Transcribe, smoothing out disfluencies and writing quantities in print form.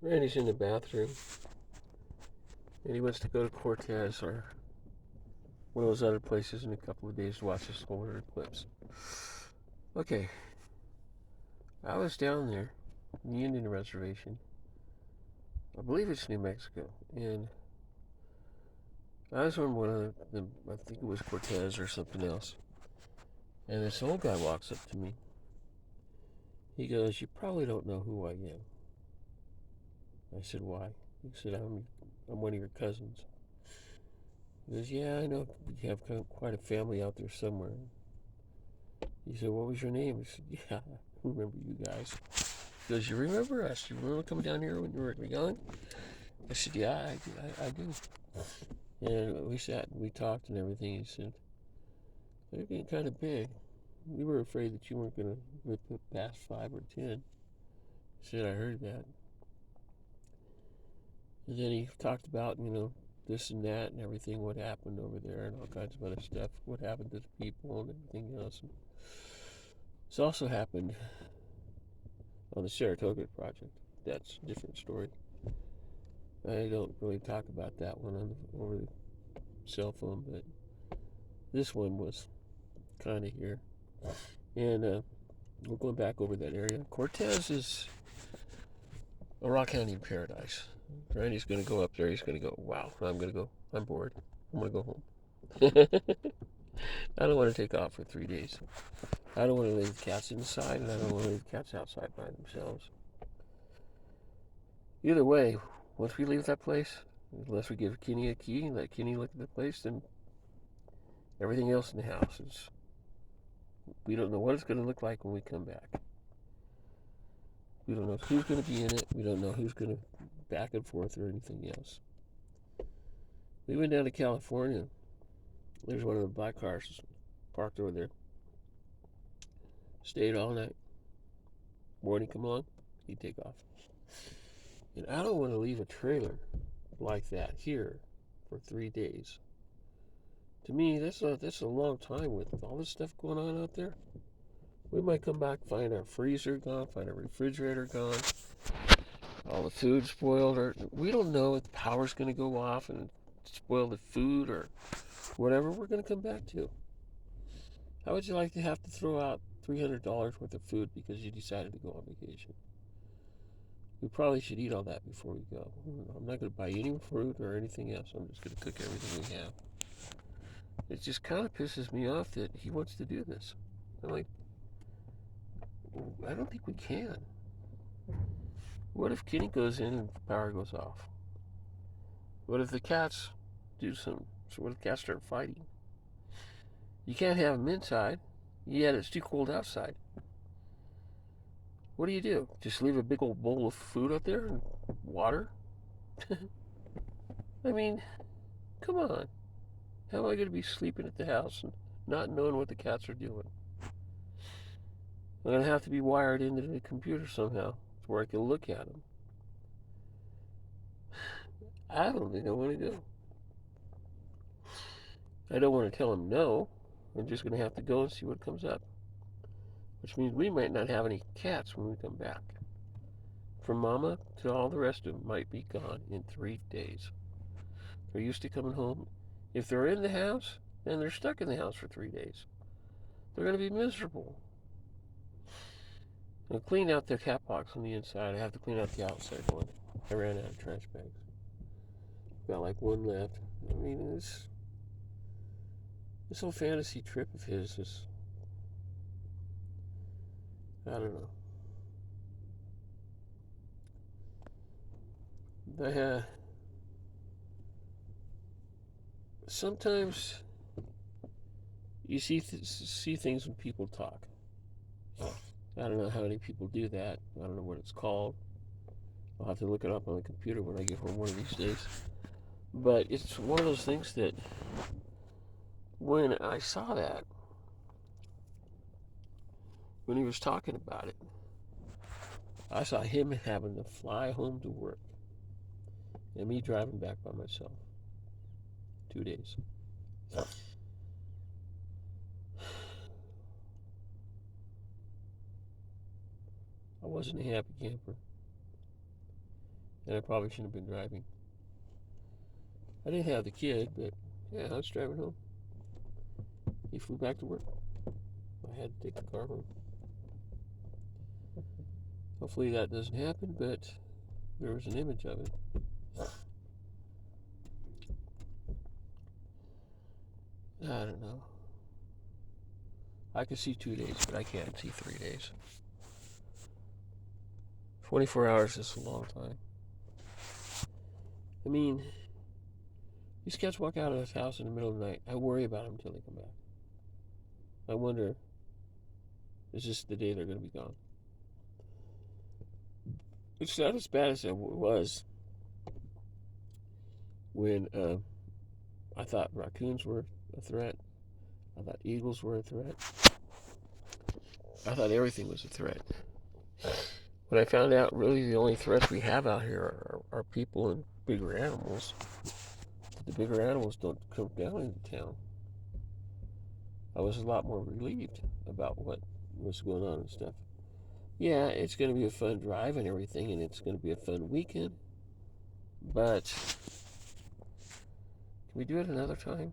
Randy's in the bathroom, and he wants to go to Cortez or one of those other places in a couple of days to watch the solar eclipse. Okay, I was down there in the Indian Reservation. I believe it's New Mexico, and I was on one of I think it was Cortez or something else. And this old guy walks up to me. He goes, "You probably don't know who I am." I said, "Why?" He said, I'm one of your cousins." He goes, "Yeah, I know you have quite a family out there somewhere." He said, "What was your name?" I said, "Yeah, I remember you guys." He goes, "You remember us? You remember coming down here when you were young?" I said, "Yeah, I do." And we sat and we talked and everything. He said, "They're getting kind of big. We were afraid that you weren't going to live past 5 or 10." I said, "I heard that." And then he talked about, this and that and everything, what happened over there and all kinds of other stuff, what happened to the people and everything else. And this also happened on the Saratoga project. That's a different story. I don't really talk about that one over the cell phone, but this one was kind of here. And we're going back over that area. Cortez is a rock canyon paradise. Randy's going to go up there. He's going to go, wow, I'm going to go. I'm bored. I'm going to go home. I don't want to take off for 3 days. I don't want to leave the cats inside, and I don't want to leave the cats outside by themselves. Either way, once we leave that place, unless we give Kenny a key and let Kenny look at the place, then everything else in the house is. We don't know what it's going to look like when we come back. We don't know who's going to be in it. We don't know who's going to back and forth or anything else. We went down to California. There's one of the black cars parked over there. Stayed all night. Morning come along, he'd take off. And I don't want to leave a trailer like that here for 3 days. To me, that's a long time with all this stuff going on out there. We might come back, find our freezer gone, find our refrigerator gone, all the food spoiled, or we don't know if the power's going to go off and spoil the food or whatever we're going to come back to. How would you like to have to throw out $300 worth of food because you decided to go on vacation? We probably should eat all that before we go. I'm not going to buy any fruit or anything else. I'm just going to cook everything we have. It just kind of pisses me off that he wants to do this. I'm like, I don't think we can. What if Kenny goes in and the power goes off? What if the cats do some? So what if the cats start fighting? You can't have them inside. Yet it's too cold outside. What do? Just leave a big old bowl of food out there and water? I mean, come on. How am I going to be sleeping at the house and not knowing what the cats are doing? I'm going to have to be wired into the computer somehow to where I can look at them. I don't think I want to go. I don't want to tell them no. I'm just going to have to go and see what comes up. Which means we might not have any cats when we come back. From Mama to all the rest of them might be gone in 3 days. They're used to coming home. If they're in the house, then they're stuck in the house for 3 days. They're going to be miserable. I cleaned out the cat box on the inside. I have to clean out the outside one. I ran out of trash bags. Got like one left. I mean, this whole fantasy trip of his is, I don't know. I, sometimes you see things when people talk. I don't know how many people do that. I don't know what it's called. I'll have to look it up on the computer when I get home one of these days. But it's one of those things that when I saw that, when he was talking about it, I saw him having to fly home to work and me driving back by myself. 2 days. I wasn't a happy camper. And I probably shouldn't have been driving. I didn't have the kid, but yeah, I was driving home. He flew back to work. I had to take the car home. Hopefully that doesn't happen, but there was an image of it. I don't know. I could see 2 days, but I can't see 3 days. 24 hours is a long time. I mean, these cats walk out of this house in the middle of the night. I worry about them until they come back. I wonder, is this the day they're going to be gone? It's not as bad as it was when I thought raccoons were a threat. I thought eagles were a threat. I thought everything was a threat. When I found out really the only threats we have out here are people and bigger animals. The bigger animals don't come down into town. I was a lot more relieved about what was going on and stuff. Yeah, it's going to be a fun drive and everything, and it's going to be a fun weekend. But can we do it another time?